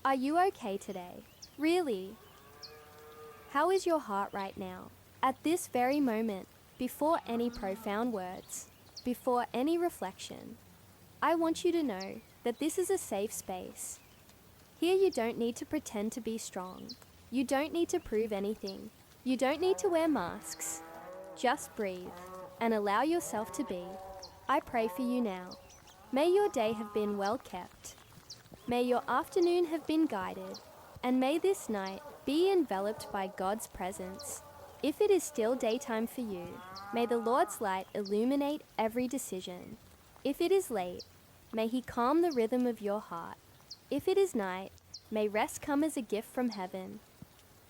Are you okay today? Really? How is your heart right now? At this very moment, before any profound words, before any reflection, I want you to know that this is a safe space. Here you don't need to pretend to be strong. You don't need to prove anything. You don't need to wear masks. Just breathe and allow yourself to be. I pray for you now. May your day have been well kept. May your afternoon have been guided, and may this night be enveloped by God's presence. If it is still daytime for you, may the Lord's light illuminate every decision. If it is late, may He calm the rhythm of your heart. If it is night, may rest come as a gift from heaven.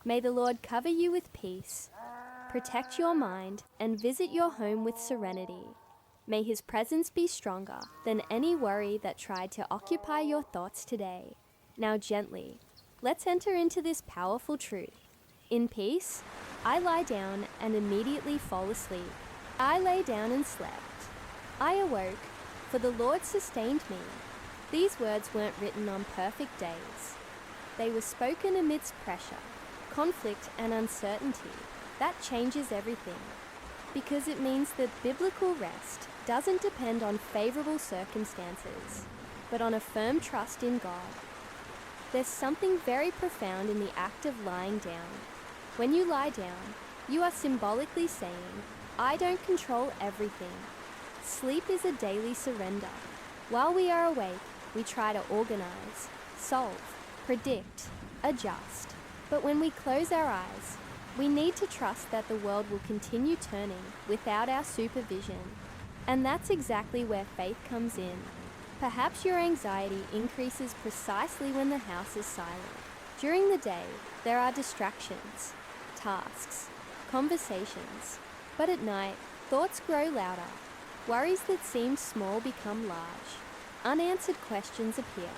May the Lord cover you with peace, protect your mind, and visit your home with serenity. May His presence be stronger than any worry that tried to occupy your thoughts today. Now gently, let's enter into this powerful truth. In peace, I lie down and immediately fall asleep. I lay down and slept. I awoke, for the Lord sustained me. These words weren't written on perfect days. They were spoken amidst pressure, conflict, and uncertainty. That changes everything, because it means that biblical rest doesn't depend on favorable circumstances, but on a firm trust in God. There's something very profound in the act of lying down. When you lie down, you are symbolically saying, I don't control everything. Sleep is a daily surrender. While we are awake, we try to organize, solve, predict, adjust. But when we close our eyes, we need to trust that the world will continue turning without our supervision. And that's exactly where faith comes in. Perhaps your anxiety increases precisely when the house is silent. During the day, there are distractions, tasks, conversations. But at night, thoughts grow louder. Worries that seemed small become large. Unanswered questions appear.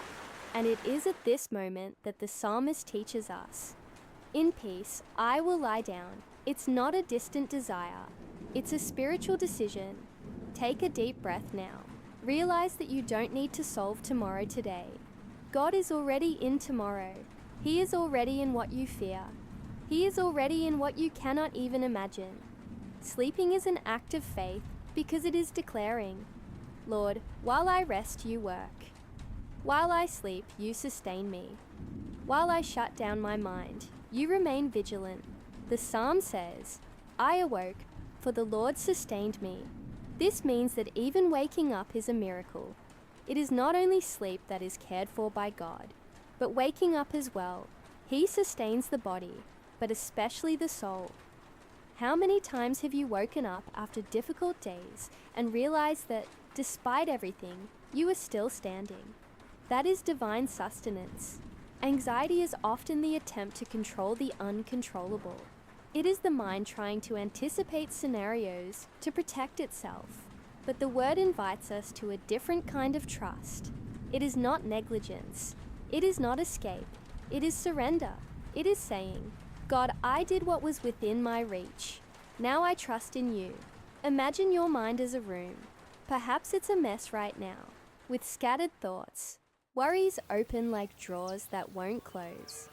And it is at this moment that the psalmist teaches us, in peace, I will lie down. It's not a distant desire. It's a spiritual decision. Take a deep breath now. Realize that you don't need to solve tomorrow today. God is already in tomorrow. He is already in what you fear. He is already in what you cannot even imagine. Sleeping is an act of faith because it is declaring, Lord, while I rest, you work. While I sleep, you sustain me. While I shut down my mind, you remain vigilant. The psalm says, I awoke, for the Lord sustained me. This means that even waking up is a miracle. It is not only sleep that is cared for by God, but waking up as well. He sustains the body, but especially the soul. How many times have you woken up after difficult days and realized that, despite everything, you are still standing? That is divine sustenance. Anxiety is often the attempt to control the uncontrollable. It is the mind trying to anticipate scenarios to protect itself. But the word invites us to a different kind of trust. It is not negligence. It is not escape. It is surrender. It is saying, God, I did what was within my reach. Now I trust in you. Imagine your mind as a room. Perhaps it's a mess right now, with scattered thoughts. Worries open like drawers that won't close.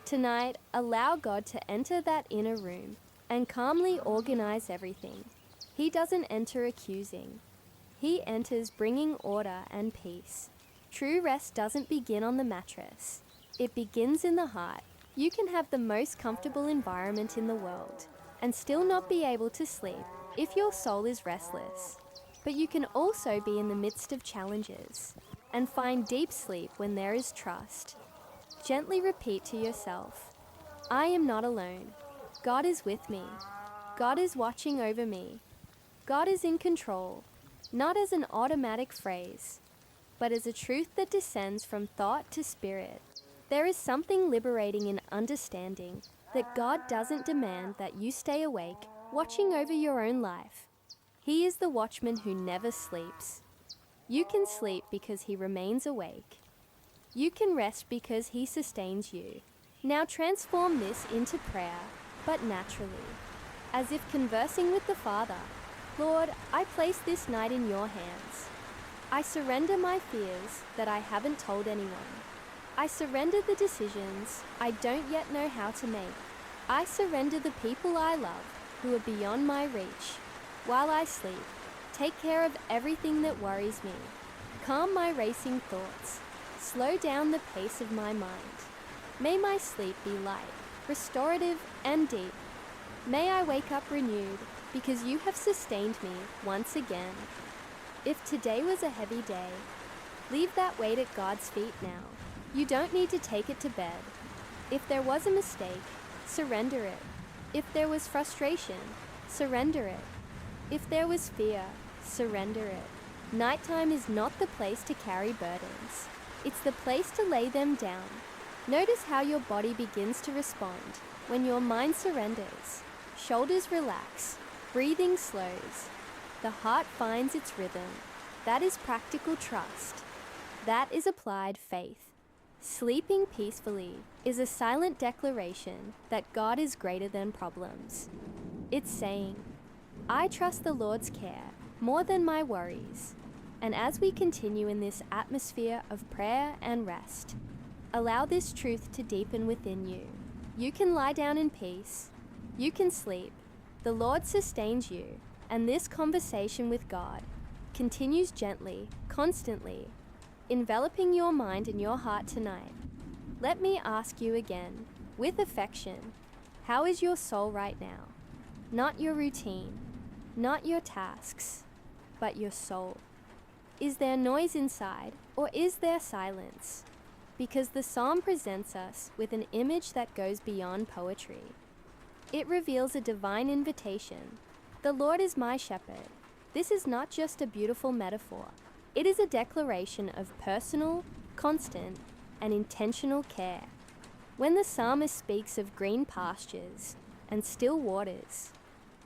Tonight, allow God to enter that inner room and calmly organize everything. He doesn't enter accusing. He enters bringing order and peace. True rest doesn't begin on the mattress. It begins in the heart. You can have the most comfortable environment in the world and still not be able to sleep if your soul is restless. But you can also be in the midst of challenges and find deep sleep when there is trust. Gently repeat to yourself, I am not alone. God is with me. God is watching over me. God is in control, not as an automatic phrase, but as a truth that descends from thought to spirit. There is something liberating in understanding that God doesn't demand that you stay awake, watching over your own life. He is the watchman who never sleeps. You can sleep because He remains awake. You can rest because He sustains you. Now transform this into prayer, but naturally, as if conversing with the Father. Lord, I place this night in your hands. I surrender my fears that I haven't told anyone. I surrender the decisions I don't yet know how to make. I surrender the people I love who are beyond my reach. While I sleep, take care of everything that worries me. Calm my racing thoughts. Slow down the pace of my mind. May my sleep be light, restorative, and deep. May I wake up renewed because you have sustained me once again. If today was a heavy day, leave that weight at God's feet now. You don't need to take it to bed. If there was a mistake, surrender it. If there was frustration, surrender it. If there was fear, surrender it. Nighttime is not the place to carry burdens. It's the place to lay them down. Notice how your body begins to respond when your mind surrenders. Shoulders relax, breathing slows. The heart finds its rhythm. That is practical trust. That is applied faith. Sleeping peacefully is a silent declaration that God is greater than problems. It's saying, I trust the Lord's care more than my worries. And as we continue in this atmosphere of prayer and rest, allow this truth to deepen within you. You can lie down in peace. You can sleep. The Lord sustains you, and this conversation with God continues gently, constantly, enveloping your mind and your heart tonight. Let me ask you again, with affection, how is your soul right now? Not your routine, not your tasks, but your soul. Is there noise inside, or is there silence? Because the psalm presents us with an image that goes beyond poetry. It reveals a divine invitation. The Lord is my shepherd. This is not just a beautiful metaphor. It is a declaration of personal, constant, and intentional care. When the psalmist speaks of green pastures and still waters,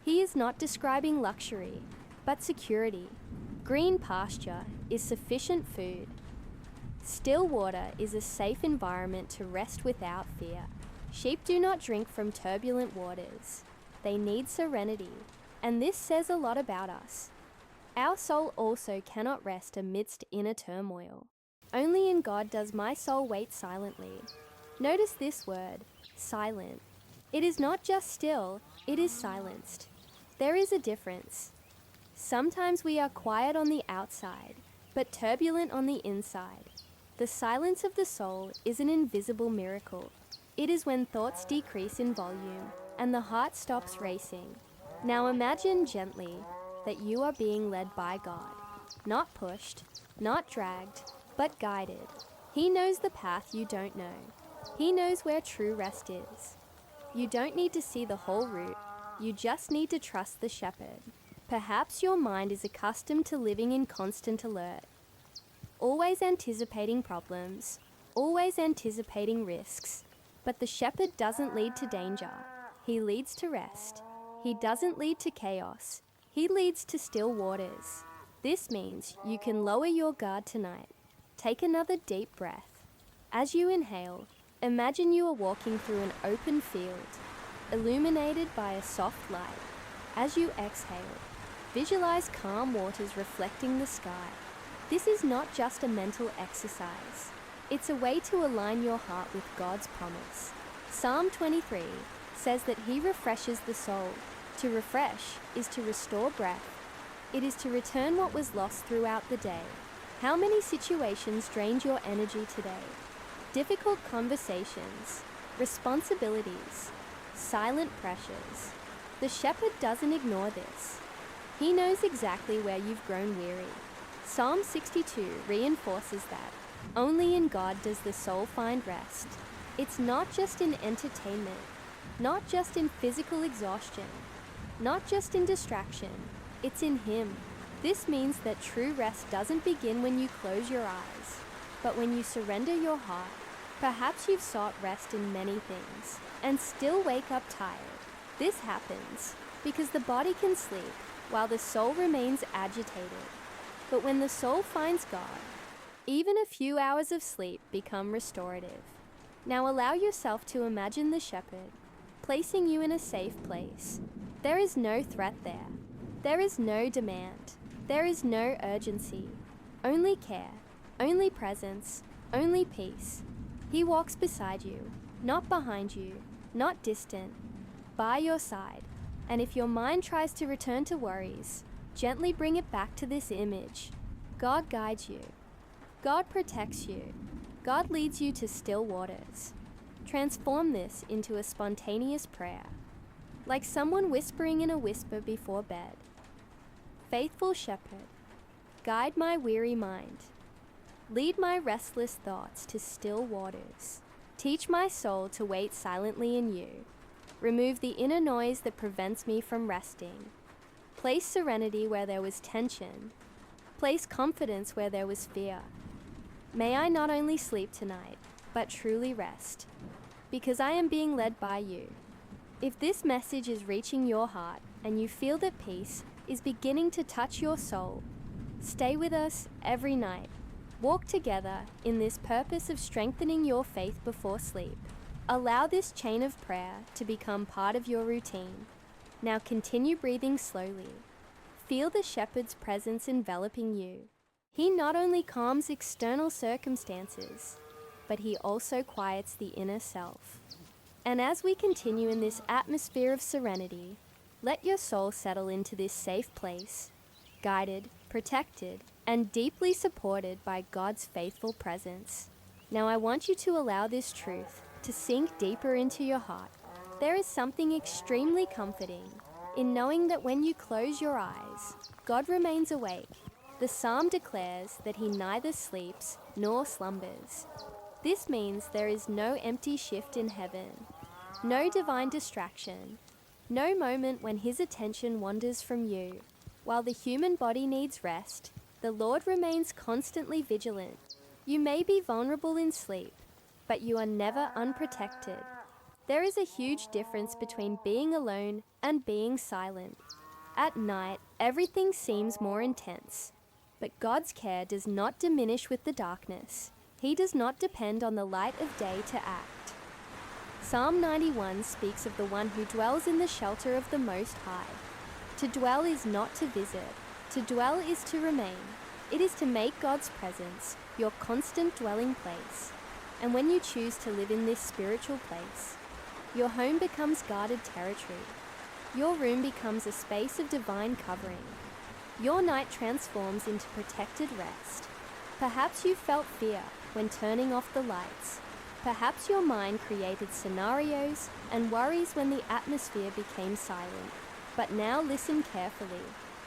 he is not describing luxury, but security. Green pasture is sufficient food. Still water is a safe environment to rest without fear. Sheep do not drink from turbulent waters. They need serenity, and this says a lot about us. Our soul also cannot rest amidst inner turmoil. Only in God does my soul wait silently. Notice this word, silent. It is not just still, it is silenced. There is a difference. Sometimes we are quiet on the outside, but turbulent on the inside. The silence of the soul is an invisible miracle. It is when thoughts decrease in volume and the heart stops racing. Now imagine gently that you are being led by God, not pushed, not dragged, but guided. He knows the path you don't know. He knows where true rest is. You don't need to see the whole route. You just need to trust the shepherd. Perhaps your mind is accustomed to living in constant alert, always anticipating problems, always anticipating risks. But the shepherd doesn't lead to danger. He leads to rest. He doesn't lead to chaos. He leads to still waters. This means you can lower your guard tonight. Take another deep breath. As you inhale, imagine you are walking through an open field, illuminated by a soft light. As you exhale, visualize calm waters reflecting the sky. This is not just a mental exercise. It's a way to align your heart with God's promise. Psalm 23 says that He refreshes the soul. To refresh is to restore breath. It is to return what was lost throughout the day. How many situations drained your energy today? Difficult conversations, responsibilities, silent pressures. The shepherd doesn't ignore this. He knows exactly where you've grown weary. Psalm 62 reinforces that. Only in God does the soul find rest. It's not just in entertainment, not just in physical exhaustion, not just in distraction. It's in Him. This means that true rest doesn't begin when you close your eyes, but when you surrender your heart. Perhaps you've sought rest in many things and still wake up tired. This happens because the body can sleep while the soul remains agitated. But when the soul finds God, even a few hours of sleep become restorative. Now allow yourself to imagine the shepherd placing you in a safe place. There is no threat there. There is no demand. There is no urgency. Only care, only presence, only peace. He walks beside you, not behind you, not distant, by your side. And if your mind tries to return to worries, gently bring it back to this image. God guides you. God protects you. God leads you to still waters. Transform this into a spontaneous prayer, like someone whispering in a whisper before bed. Faithful Shepherd, guide my weary mind. Lead my restless thoughts to still waters. Teach my soul to wait silently in you. Remove the inner noise that prevents me from resting. Place serenity where there was tension. Place confidence where there was fear. May I not only sleep tonight, but truly rest, because I am being led by you. If this message is reaching your heart and you feel that peace is beginning to touch your soul, stay with us every night. Walk together in this purpose of strengthening your faith before sleep. Allow this chain of prayer to become part of your routine. Now continue breathing slowly. Feel the shepherd's presence enveloping you. He not only calms external circumstances, but he also quiets the inner self. And as we continue in this atmosphere of serenity, let your soul settle into this safe place, guided, protected, and deeply supported by God's faithful presence. Now I want you to allow this truth to sink deeper into your heart. There is something extremely comforting in knowing that when you close your eyes, God remains awake. The psalm declares that he neither sleeps nor slumbers. This means there is no empty shift in heaven, no divine distraction, no moment when his attention wanders from you. While the human body needs rest, the Lord remains constantly vigilant. You may be vulnerable in sleep, but you are never unprotected. There is a huge difference between being alone and being silent. At night, everything seems more intense, but God's care does not diminish with the darkness. He does not depend on the light of day to act. Psalm 91 speaks of the one who dwells in the shelter of the Most High. To dwell is not to visit. To dwell is to remain. It is to make God's presence your constant dwelling place. And when you choose to live in this spiritual place, your home becomes guarded territory. Your room becomes a space of divine covering. Your night transforms into protected rest. Perhaps you felt fear when turning off the lights. Perhaps your mind created scenarios and worries when the atmosphere became silent. But now listen carefully.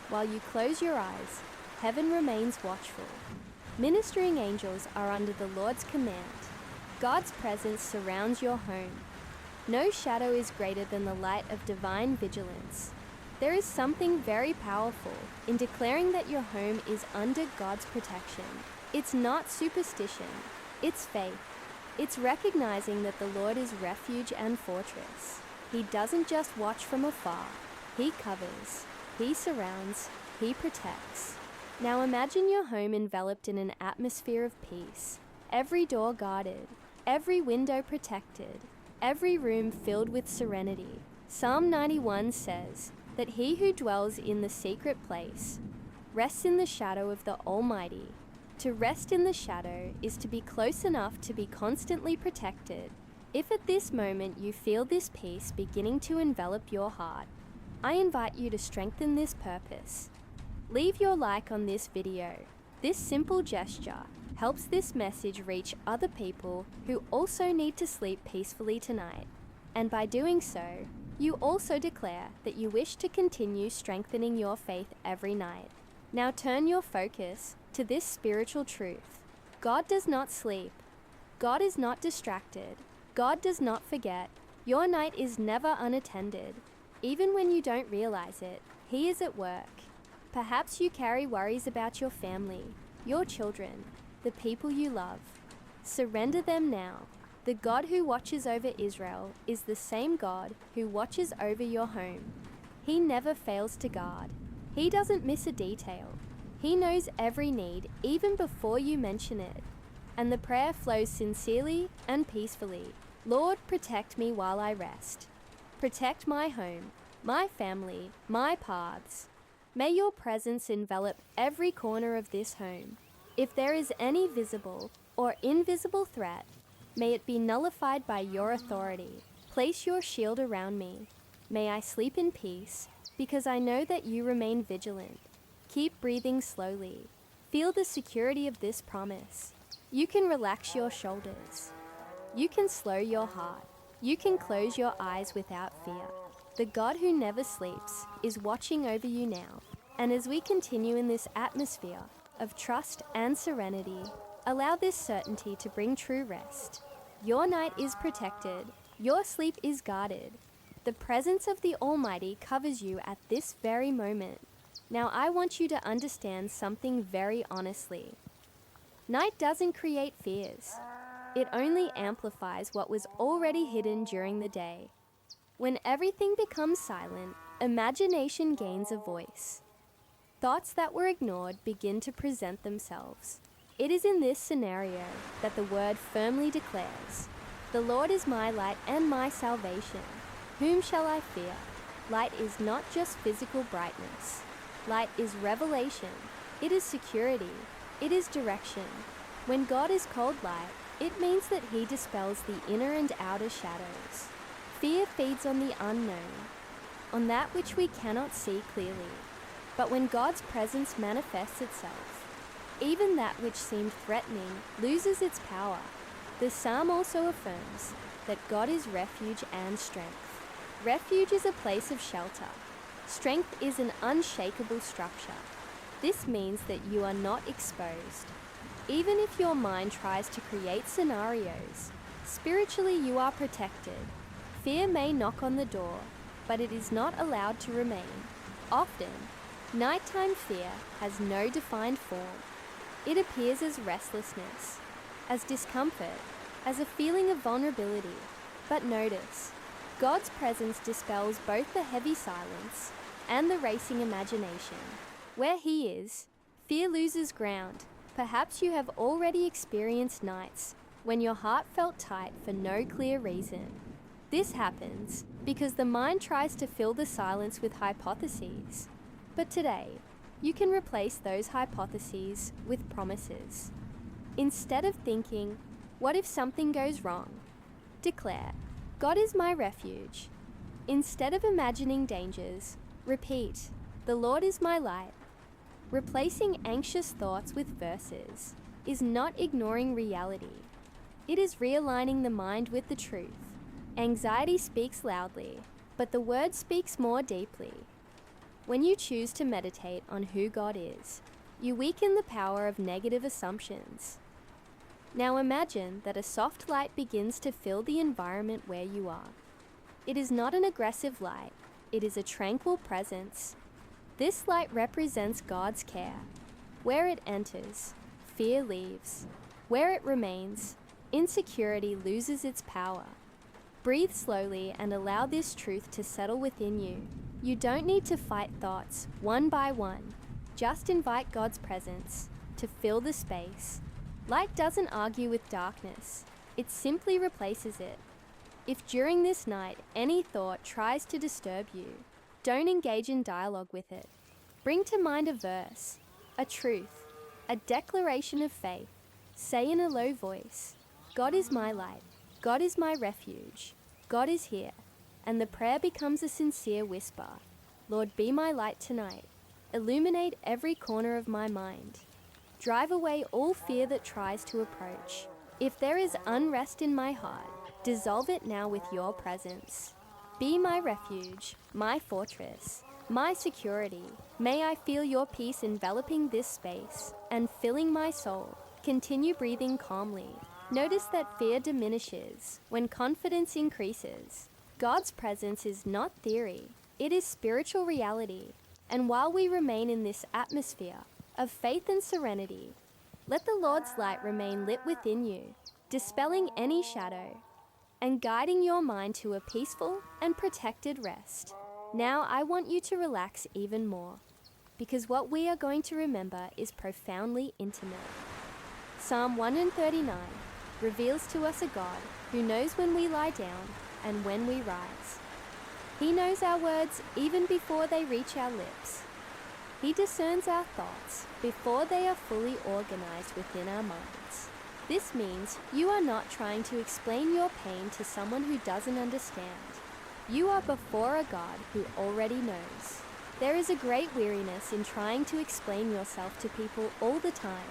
While you close your eyes, heaven remains watchful. Ministering angels are under the Lord's command. God's presence surrounds your home. No shadow is greater than the light of divine vigilance. There is something very powerful in declaring that your home is under God's protection. It's not superstition, it's faith. It's recognizing that the Lord is refuge and fortress. He doesn't just watch from afar. He covers, he surrounds, he protects. Now imagine your home enveloped in an atmosphere of peace. Every door guarded, every window protected, every room filled with serenity. Psalm 91 says that he who dwells in the secret place rests in the shadow of the Almighty. To rest in the shadow is to be close enough to be constantly protected. If at this moment you feel this peace beginning to envelop your heart, I invite you to strengthen this purpose. Leave your like on this video. This simple gesture helps this message reach other people who also need to sleep peacefully tonight. And by doing so, you also declare that you wish to continue strengthening your faith every night. Now turn your focus to this spiritual truth. God does not sleep. God is not distracted. God does not forget. Your night is never unattended. Even when you don't realize it, He is at work. Perhaps you carry worries about your family, your children, the people you love. Surrender them now. The God who watches over Israel is the same God who watches over your home. He never fails to guard. He doesn't miss a detail. He knows every need even before you mention it. And the prayer flows sincerely and peacefully. Lord, protect me while I rest. Protect my home, my family, my paths. May your presence envelop every corner of this home. If there is any visible or invisible threat, May it be nullified by your authority. Place your shield around me. May I sleep in peace, because I know that you remain vigilant. Keep breathing slowly. Feel the security of this promise. You can relax your shoulders. You can slow your heart. You can close your eyes without fear. The God who never sleeps is watching over you now. And as we continue in this atmosphere of trust and serenity, allow this certainty to bring true rest. Your night is protected. Your sleep is guarded. The presence of the Almighty covers you at this very moment. Now I want you to understand something very honestly. Night doesn't create fears. It only amplifies what was already hidden during the day. When everything becomes silent, imagination gains a voice. Thoughts that were ignored begin to present themselves. It is in this scenario that the word firmly declares, "The Lord is my light and my salvation. Whom shall I fear?" Light is not just physical brightness. Light is revelation. It is security. It is direction. When God is called light, it means that He dispels the inner and outer shadows. Fear feeds on the unknown, on that which we cannot see clearly. But when God's presence manifests itself, even that which seemed threatening loses its power. The psalm also affirms that God is refuge and strength. Refuge is a place of shelter. Strength is an unshakable structure. This means that you are not exposed. Even if your mind tries to create scenarios, spiritually you are protected. Fear may knock on the door, but it is not allowed to remain. Often, nighttime fear has no defined form. It appears as restlessness, as discomfort, as a feeling of vulnerability. But notice, God's presence dispels both the heavy silence and the racing imagination. Where He is, fear loses ground. Perhaps you have already experienced nights when your heart felt tight for no clear reason. This happens because the mind tries to fill the silence with hypotheses. But today, you can replace those hypotheses with promises. Instead of thinking, "What if something goes wrong?" declare, "God is my refuge." Instead of imagining dangers, repeat, "The Lord is my light." Replacing anxious thoughts with verses is not ignoring reality. It is realigning the mind with the truth. Anxiety speaks loudly, but the word speaks more deeply. When you choose to meditate on who God is, you weaken the power of negative assumptions. Now imagine that a soft light begins to fill the environment where you are. It is not an aggressive light, it is a tranquil presence. This light represents God's care. Where it enters, fear leaves. Where it remains, insecurity loses its power. Breathe slowly and allow this truth to settle within you. You don't need to fight thoughts one by one. Just invite God's presence to fill the space. Light doesn't argue with darkness. It simply replaces it. If during this night any thought tries to disturb you, don't engage in dialogue with it. Bring to mind a verse, a truth, a declaration of faith. Say in a low voice, "God is my light. God is my refuge. God is here." And the prayer becomes a sincere whisper. "Lord, be my light tonight. Illuminate every corner of my mind. Drive away all fear that tries to approach. If there is unrest in my heart, dissolve it now with your presence. Be my refuge, my fortress, my security. May I feel your peace enveloping this space and filling my soul." Continue breathing calmly. Notice that fear diminishes when confidence increases. God's presence is not theory, it is spiritual reality. And while we remain in this atmosphere of faith and serenity, let the Lord's light remain lit within you, dispelling any shadow and guiding your mind to a peaceful and protected rest. Now I want you to relax even more, because what we are going to remember is profoundly intimate. Psalm 139 reveals to us a God who knows when we lie down and when we rise. He knows our words even before they reach our lips. He discerns our thoughts before they are fully organized within our minds. This means you are not trying to explain your pain to someone who doesn't understand. You are before a God who already knows. There is a great weariness in trying to explain yourself to people all the time.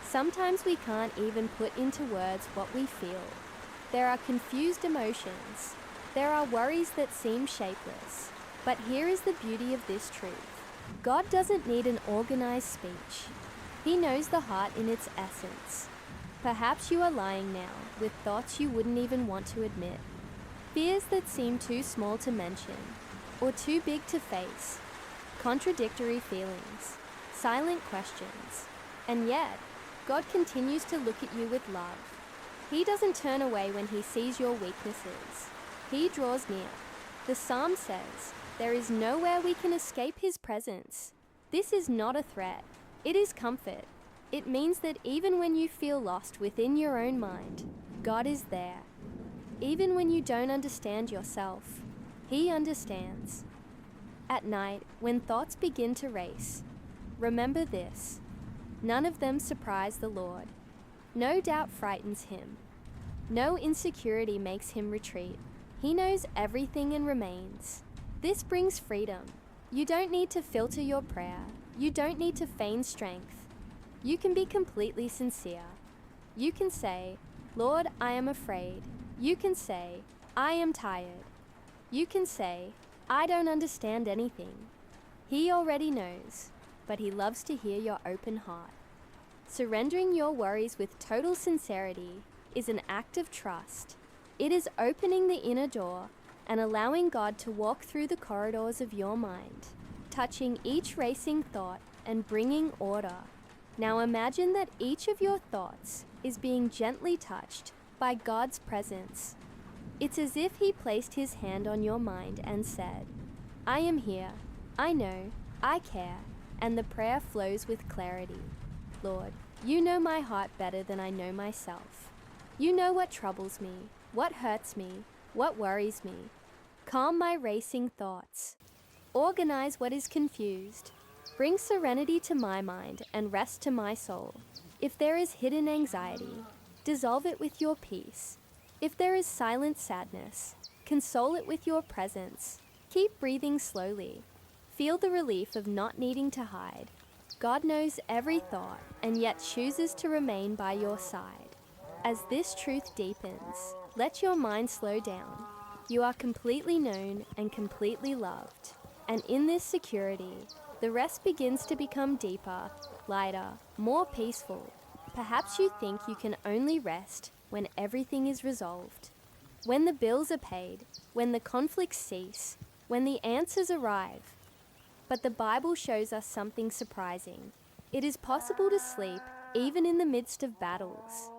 Sometimes we can't even put into words what we feel. There are confused emotions. There are worries that seem shapeless. But here is the beauty of this truth. God doesn't need an organized speech. He knows the heart in its essence. Perhaps you are lying now with thoughts you wouldn't even want to admit. Fears that seem too small to mention or too big to face. Contradictory feelings, silent questions. And yet, God continues to look at you with love. He doesn't turn away when he sees your weaknesses. He draws near. The psalm says, "There is nowhere we can escape his presence." This is not a threat. It is comfort. It means that even when you feel lost within your own mind, God is there. Even when you don't understand yourself, he understands. At night, when thoughts begin to race, remember this: none of them surprise the Lord. No doubt frightens him. No insecurity makes him retreat. He knows everything and remains. This brings freedom. You don't need to filter your prayer. You don't need to feign strength. You can be completely sincere. You can say, "Lord, I am afraid." You can say, "I am tired." You can say, "I don't understand anything." He already knows, but he loves to hear your open heart. Surrendering your worries with total sincerity is an act of trust. It is opening the inner door and allowing God to walk through the corridors of your mind, touching each racing thought and bringing order. Now imagine that each of your thoughts is being gently touched by God's presence. It's as if he placed his hand on your mind and said, "I am here, I know, I care," and the prayer flows with clarity. Lord, you know my heart better than I know myself. You know what troubles me, what hurts me, what worries me. Calm my racing thoughts. Organize what is confused. Bring serenity to my mind and rest to my soul. If there is hidden anxiety, dissolve it with your peace. If there is silent sadness, console it with your presence. Keep breathing slowly. Feel the relief of not needing to hide. God knows every thought and yet chooses to remain by your side. As this truth deepens, let your mind slow down. You are completely known and completely loved. And in this security, the rest begins to become deeper, lighter, more peaceful. Perhaps you think you can only rest when everything is resolved. When the bills are paid, when the conflicts cease, when the answers arrive. But the Bible shows us something surprising. It is possible to sleep even in the midst of battles.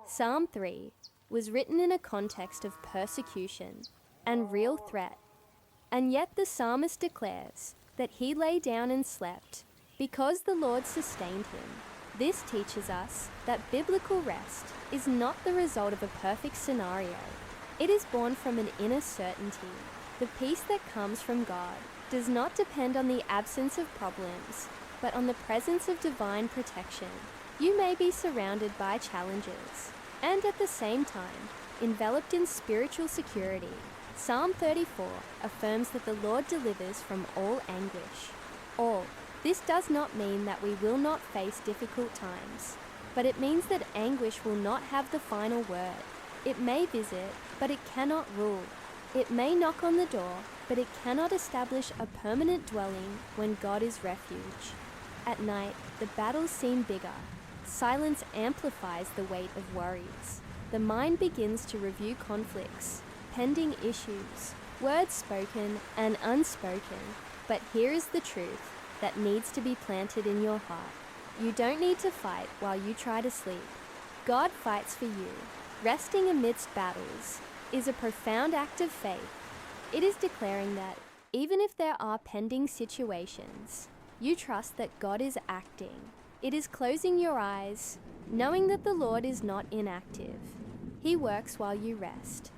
Psalm 3 was written in a context of persecution and real threat. And yet the psalmist declares that he lay down and slept because the Lord sustained him. This teaches us that biblical rest is not the result of a perfect scenario. It is born from an inner certainty. The peace that comes from God does not depend on the absence of problems, but on the presence of divine protection. You may be surrounded by challenges, and at the same time, enveloped in spiritual security. Psalm 34 affirms that the Lord delivers from all anguish. All. This does not mean that we will not face difficult times, but it means that anguish will not have the final word. It may visit, but it cannot rule. It may knock on the door, but it cannot establish a permanent dwelling when God is refuge. At night, the battles seem bigger. Silence amplifies the weight of worries. The mind begins to review conflicts, pending issues, words spoken and unspoken. But here is the truth that needs to be planted in your heart. You don't need to fight while you try to sleep. God fights for you. Resting amidst battles is a profound act of faith. It is declaring that even if there are pending situations, you trust that God is acting. It is closing your eyes, knowing that the Lord is not inactive. He works while you rest.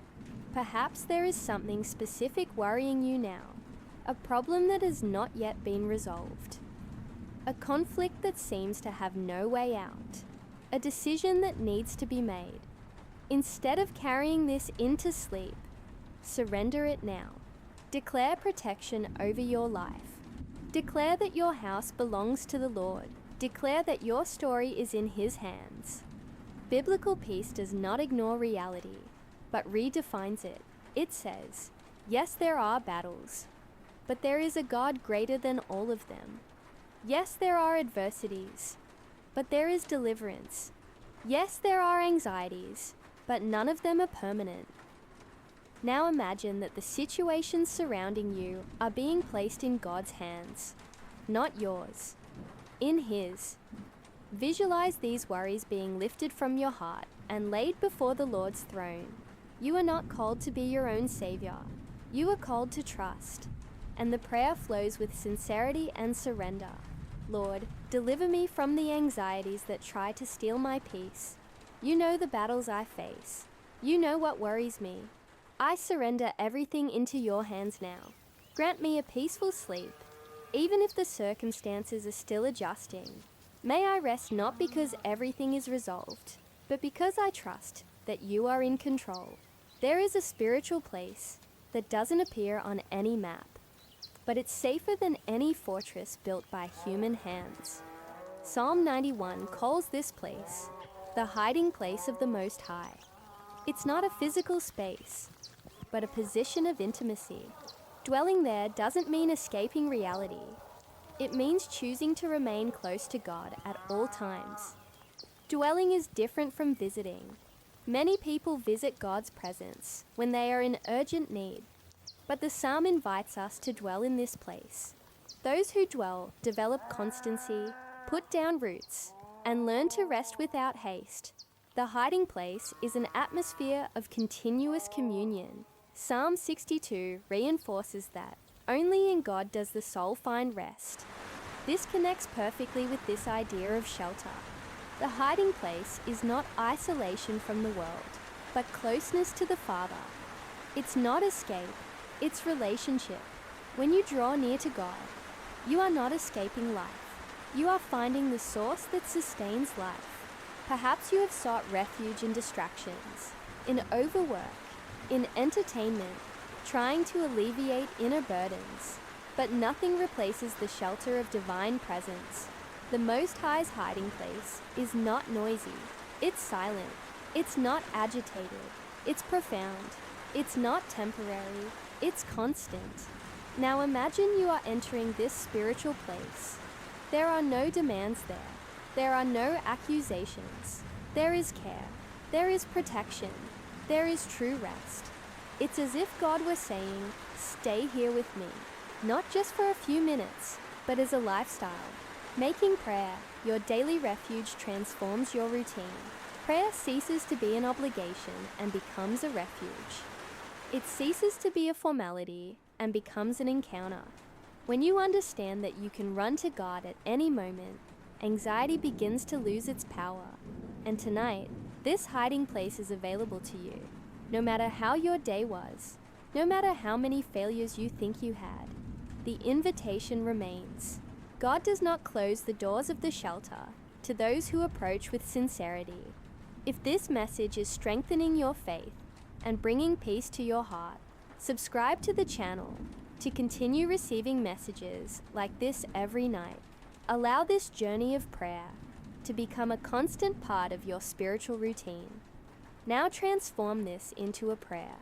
Perhaps there is something specific worrying you now, a problem that has not yet been resolved, a conflict that seems to have no way out, a decision that needs to be made. Instead of carrying this into sleep, surrender it now. Declare protection over your life. Declare that your house belongs to the Lord. Declare that your story is in His hands. Biblical peace does not ignore reality, but redefines it. It says, yes, there are battles, but there is a God greater than all of them. Yes, there are adversities, but there is deliverance. Yes, there are anxieties, but none of them are permanent. Now imagine that the situations surrounding you are being placed in God's hands, not yours, in His. Visualize these worries being lifted from your heart and laid before the Lord's throne. You are not called to be your own savior. You are called to trust. And the prayer flows with sincerity and surrender. Lord, deliver me from the anxieties that try to steal my peace. You know the battles I face. You know what worries me. I surrender everything into your hands now. Grant me a peaceful sleep, even if the circumstances are still adjusting. May I rest not because everything is resolved, but because I trust that you are in control. There is a spiritual place that doesn't appear on any map, but it's safer than any fortress built by human hands. Psalm 91 calls this place the hiding place of the Most High. It's not a physical space, but a position of intimacy. Dwelling there doesn't mean escaping reality. It means choosing to remain close to God at all times. Dwelling is different from visiting. Many people visit God's presence when they are in urgent need, but the psalm invites us to dwell in this place. Those who dwell develop constancy, put down roots, and learn to rest without haste. The hiding place is an atmosphere of continuous communion. Psalm 62 reinforces that only in God does the soul find rest. This connects perfectly with this idea of shelter. The hiding place is not isolation from the world, but closeness to the Father. It's not escape, it's relationship. When you draw near to God, you are not escaping life. You are finding the source that sustains life. Perhaps you have sought refuge in distractions, in overwork, in entertainment, trying to alleviate inner burdens. But nothing replaces the shelter of divine presence. The Most High's hiding place is not noisy. It's silent. It's not agitated. It's profound. It's not temporary. It's constant. Now imagine you are entering this spiritual place. There are no demands there. There are no accusations. There is care. There is protection. There is true rest. It's as if God were saying, stay here with me, not just for a few minutes, but as a lifestyle. Making prayer your daily refuge transforms your routine. Prayer ceases to be an obligation and becomes a refuge. It ceases to be a formality and becomes an encounter. When you understand that you can run to God at any moment, anxiety begins to lose its power. And tonight, this hiding place is available to you. No matter how your day was, no matter how many failures you think you had, the invitation remains. God does not close the doors of the shelter to those who approach with sincerity. If this message is strengthening your faith and bringing peace to your heart, subscribe to the channel to continue receiving messages like this every night. Allow this journey of prayer to become a constant part of your spiritual routine. Now transform this into a prayer.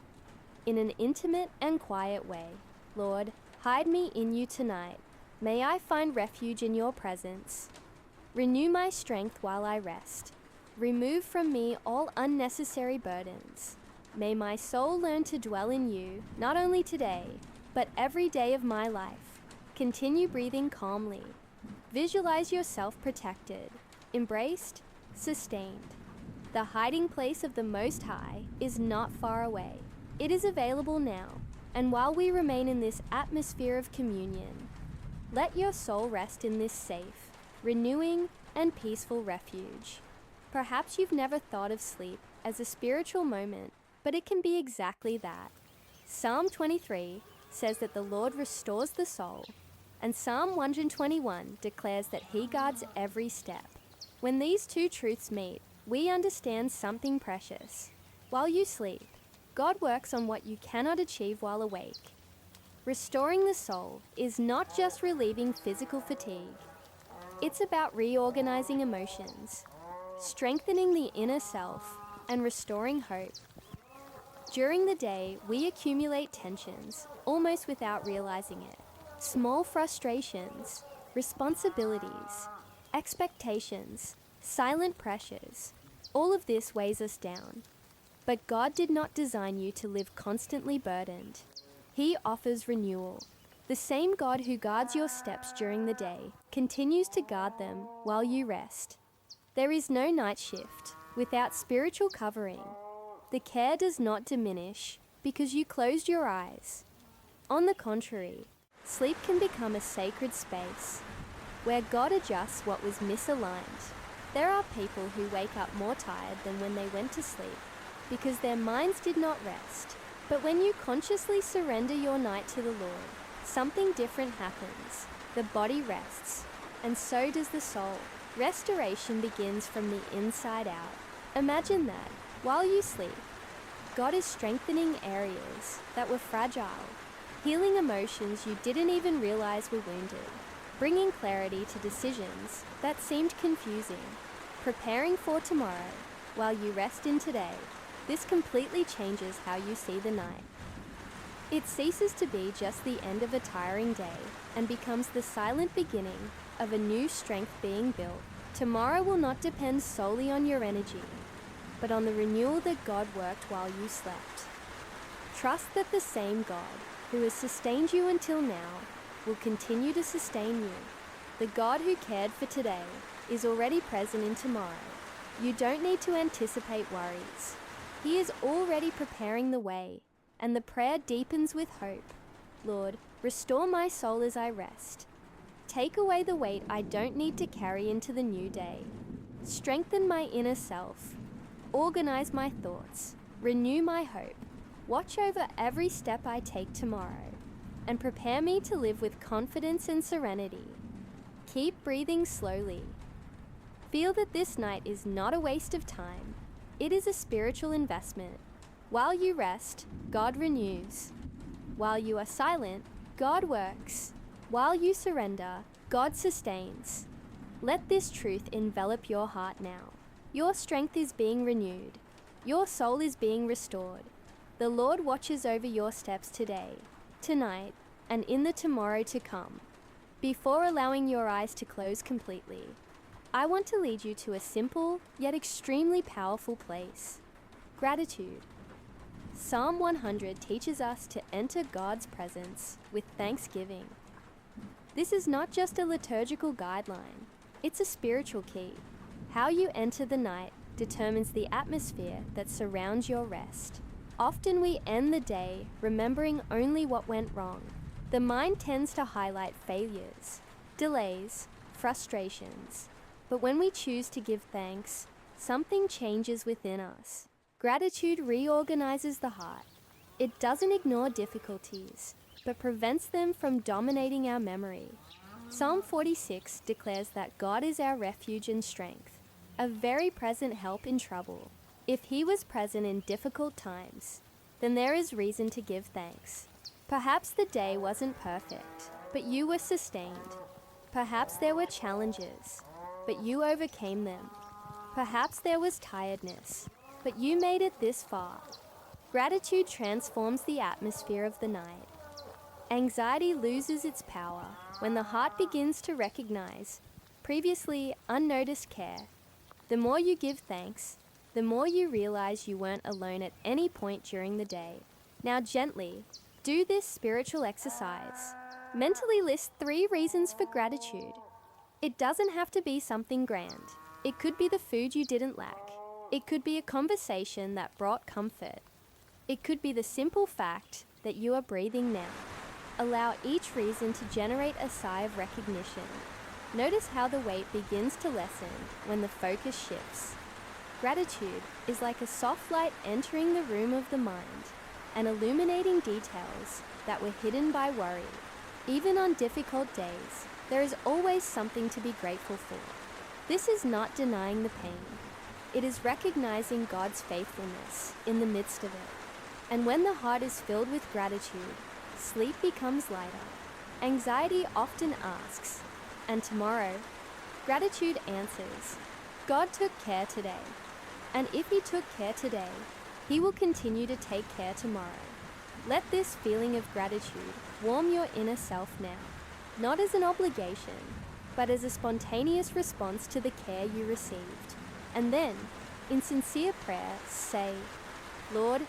In an intimate and quiet way, Lord, hide me in you tonight. May I find refuge in your presence. Renew my strength while I rest. Remove from me all unnecessary burdens. May my soul learn to dwell in you, not only today, but every day of my life. Continue breathing calmly. Visualize yourself protected, embraced, sustained. The hiding place of the Most High is not far away. It is available now, and while we remain in this atmosphere of communion, let your soul rest in this safe, renewing, and peaceful refuge. Perhaps you've never thought of sleep as a spiritual moment, but it can be exactly that. Psalm 23 says that the Lord restores the soul, and Psalm 121 declares that He guards every step. When these two truths meet, we understand something precious. While you sleep, God works on what you cannot achieve while awake. Restoring the soul is not just relieving physical fatigue. It's about reorganizing emotions, strengthening the inner self, and restoring hope. During the day, we accumulate tensions, almost without realizing it. Small frustrations, responsibilities, expectations, silent pressures, all of this weighs us down. But God did not design you to live constantly burdened. He offers renewal. The same God who guards your steps during the day continues to guard them while you rest. There is no night shift without spiritual covering. The care does not diminish because you closed your eyes. On the contrary, sleep can become a sacred space where God adjusts what was misaligned. There are people who wake up more tired than when they went to sleep because their minds did not rest. But when you consciously surrender your night to the Lord, something different happens. The body rests, and so does the soul. Restoration begins from the inside out. Imagine that, while you sleep, God is strengthening areas that were fragile, healing emotions you didn't even realize were wounded, bringing clarity to decisions that seemed confusing, preparing for tomorrow while you rest in today. This completely changes how you see the night. It ceases to be just the end of a tiring day and becomes the silent beginning of a new strength being built. Tomorrow will not depend solely on your energy, but on the renewal that God worked while you slept. Trust that the same God who has sustained you until now will continue to sustain you. The God who cared for today is already present in tomorrow. You don't need to anticipate worries. He is already preparing the way, and the prayer deepens with hope. Lord, restore my soul as I rest. Take away the weight I don't need to carry into the new day. Strengthen my inner self. Organize my thoughts. Renew my hope. Watch over every step I take tomorrow, and prepare me to live with confidence and serenity. Keep breathing slowly. Feel that this night is not a waste of time. It is a spiritual investment. While you rest, God renews. While you are silent, God works. While you surrender, God sustains. Let this truth envelop your heart now. Your strength is being renewed. Your soul is being restored. The Lord watches over your steps today, tonight, and in the tomorrow to come. Before allowing your eyes to close completely, I want to lead you to a simple yet extremely powerful place: gratitude. Psalm 100 teaches us to enter God's presence with thanksgiving. This is not just a liturgical guideline, it's a spiritual key. How you enter the night determines the atmosphere that surrounds your rest. Often we end the day remembering only what went wrong. The mind tends to highlight failures, delays, frustrations. But when we choose to give thanks, something changes within us. Gratitude reorganizes the heart. It doesn't ignore difficulties, but prevents them from dominating our memory. Psalm 46 declares that God is our refuge and strength, a very present help in trouble. If He was present in difficult times, then there is reason to give thanks. Perhaps the day wasn't perfect, but you were sustained. Perhaps there were challenges, but you overcame them. Perhaps there was tiredness, but you made it this far. Gratitude transforms the atmosphere of the night. Anxiety loses its power when the heart begins to recognize previously unnoticed care. The more you give thanks, the more you realize you weren't alone at any point during the day. Now gently, do this spiritual exercise. Mentally list 3 reasons for gratitude. It doesn't have to be something grand. It could be the food you didn't lack. It could be a conversation that brought comfort. It could be the simple fact that you are breathing now. Allow each reason to generate a sigh of recognition. Notice how the weight begins to lessen when the focus shifts. Gratitude is like a soft light entering the room of the mind and illuminating details that were hidden by worry. Even on difficult days, there is always something to be grateful for. This is not denying the pain. It is recognizing God's faithfulness in the midst of it. And when the heart is filled with gratitude, sleep becomes lighter. Anxiety often asks, and tomorrow? Gratitude answers, God took care today. And if He took care today, He will continue to take care tomorrow. Let this feeling of gratitude warm your inner self now, not as an obligation, but as a spontaneous response to the care you received. And then, in sincere prayer, say, Lord,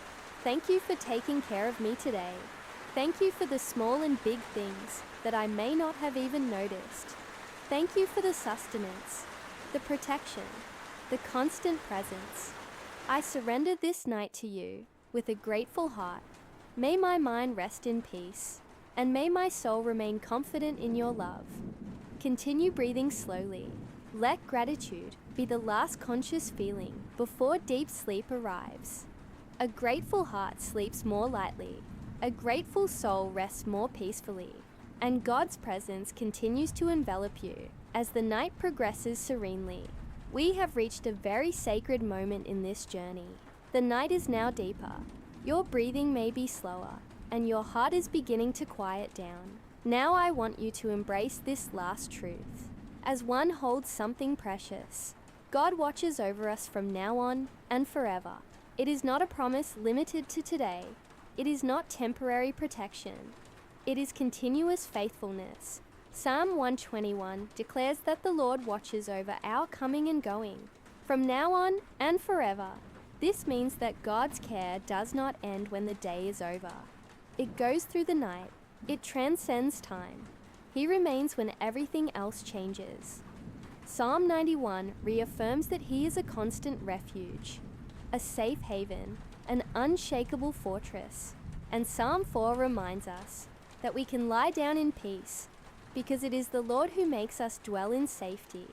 thank you for taking care of me today. Thank you for the small and big things that I may not have even noticed. Thank you for the sustenance, the protection, the constant presence. I surrender this night to you with a grateful heart. May my mind rest in peace, and may my soul remain confident in your love. Continue breathing slowly. Let gratitude be the last conscious feeling before deep sleep arrives. A grateful heart sleeps more lightly. A grateful soul rests more peacefully. And God's presence continues to envelop you as the night progresses serenely. We have reached a very sacred moment in this journey. The night is now deeper. Your breathing may be slower, and your heart is beginning to quiet down. Now I want you to embrace this last truth. As one holds something precious, God watches over us from now on and forever. It is not a promise limited to today. It is not temporary protection. It is continuous faithfulness. Psalm 121 declares that the Lord watches over our coming and going, from now on and forever. This means that God's care does not end when the day is over. It goes through the night. It transcends time. He remains when everything else changes. Psalm 91 reaffirms that He is a constant refuge, a safe haven, an unshakable fortress. And Psalm 4 reminds us that we can lie down in peace because it is the Lord who makes us dwell in safety.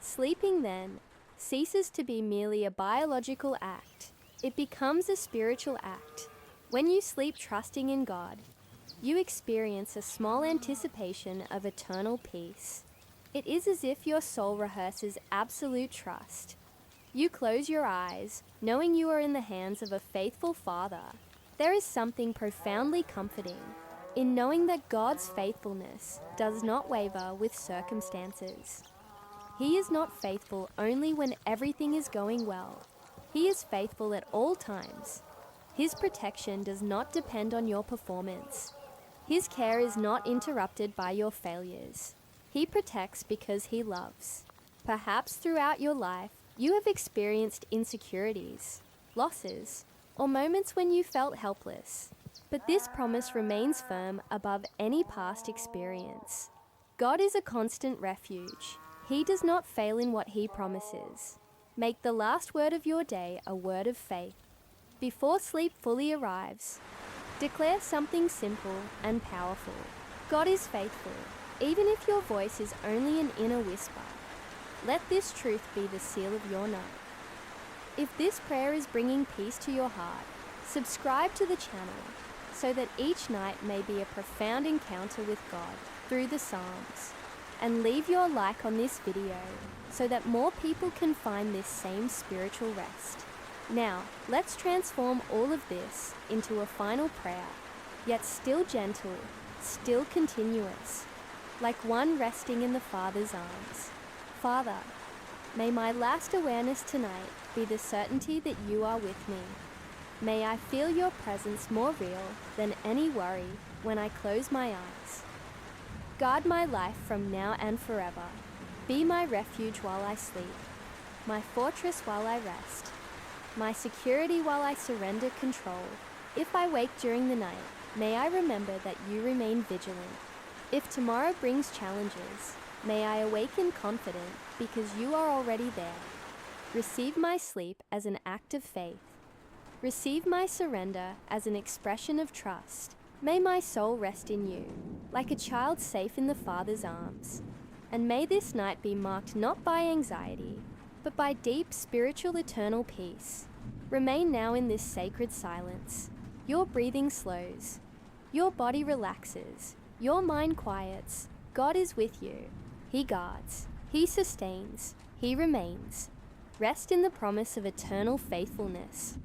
Sleeping then ceases to be merely a biological act. It becomes a spiritual act. When you sleep trusting in God, you experience a small anticipation of eternal peace. It is as if your soul rehearses absolute trust. You close your eyes, knowing you are in the hands of a faithful Father. There is something profoundly comforting in knowing that God's faithfulness does not waver with circumstances. He is not faithful only when everything is going well. He is faithful at all times. His protection does not depend on your performance. His care is not interrupted by your failures. He protects because He loves. Perhaps throughout your life, you have experienced insecurities, losses, or moments when you felt helpless. But this promise remains firm above any past experience. God is a constant refuge. He does not fail in what He promises. Make the last word of your day a word of faith. Before sleep fully arrives, declare something simple and powerful. God is faithful, even if your voice is only an inner whisper. Let this truth be the seal of your night. If this prayer is bringing peace to your heart, subscribe to the channel so that each night may be a profound encounter with God through the Psalms. And leave your like on this video so that more people can find this same spiritual rest. Now, let's transform all of this into a final prayer, yet still gentle, still continuous, like one resting in the Father's arms. Father, may my last awareness tonight be the certainty that you are with me. May I feel your presence more real than any worry when I close my eyes. Guard my life from now and forever. Be my refuge while I sleep, my fortress while I rest, my security while I surrender control. If I wake during the night, may I remember that you remain vigilant. If tomorrow brings challenges, may I awaken confident because you are already there. Receive my sleep as an act of faith. Receive my surrender as an expression of trust. May my soul rest in you, like a child safe in the Father's arms. And may this night be marked not by anxiety, but by deep spiritual eternal peace. Remain now in this sacred silence. Your breathing slows. Your body relaxes. Your mind quiets. God is with you. He guards. He sustains. He remains. Rest in the promise of eternal faithfulness.